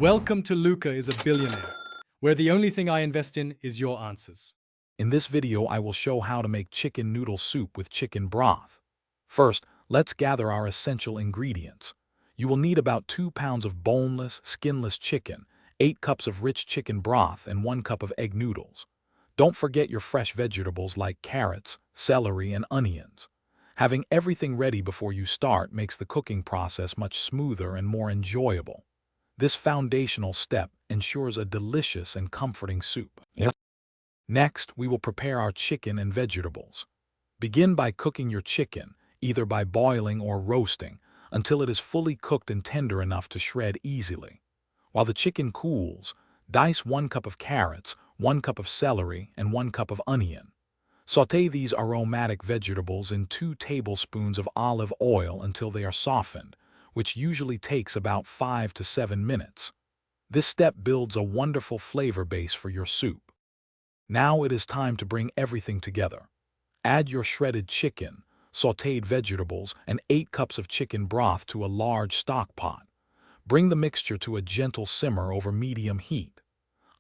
Welcome to Luca is a Billionaire, where the only thing I invest in is your answers. In this video, I will show how to make chicken noodle soup with chicken broth. First, let's gather our essential ingredients. You will need about 2 pounds of boneless, skinless chicken, 8 cups of rich chicken broth, and 1 cup of egg noodles. Don't forget your fresh vegetables like carrots, celery, and onions. Having everything ready before you start makes the cooking process much smoother and more enjoyable. This foundational step ensures a delicious and comforting soup. Next, we will prepare our chicken and vegetables. Begin by cooking your chicken, either by boiling or roasting, until it is fully cooked and tender enough to shred easily. While the chicken cools, dice 1 cup of carrots, 1 cup of celery, and 1 cup of onion. Sauté these aromatic vegetables in 2 tablespoons of olive oil until they are softened, which usually takes about 5 to 7 minutes. This step builds a wonderful flavor base for your soup. Now it is time to bring everything together. Add your shredded chicken, sautéed vegetables, and 8 cups of chicken broth to a large stock pot. Bring the mixture to a gentle simmer over medium heat.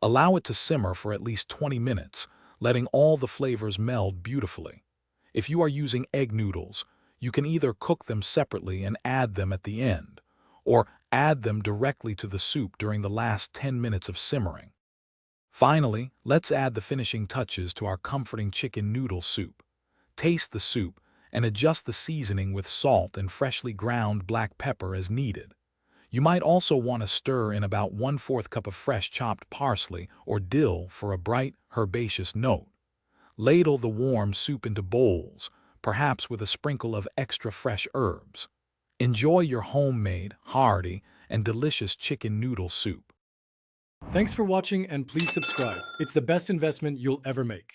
Allow it to simmer for at least 20 minutes, letting all the flavors meld beautifully. If you are using egg noodles, you can either cook them separately and add them at the end, or add them directly to the soup during the last 10 minutes of simmering. Finally, let's add the finishing touches to our comforting chicken noodle soup. Taste the soup and adjust the seasoning with salt and freshly ground black pepper as needed. You might also want to stir in about 1/4 cup of fresh chopped parsley or dill for a bright, herbaceous note. Ladle the warm soup into bowls, perhaps with a sprinkle of extra fresh herbs. Enjoy your homemade, hearty, and delicious chicken noodle soup. Thanks for watching and please subscribe. It's the best investment you'll ever make.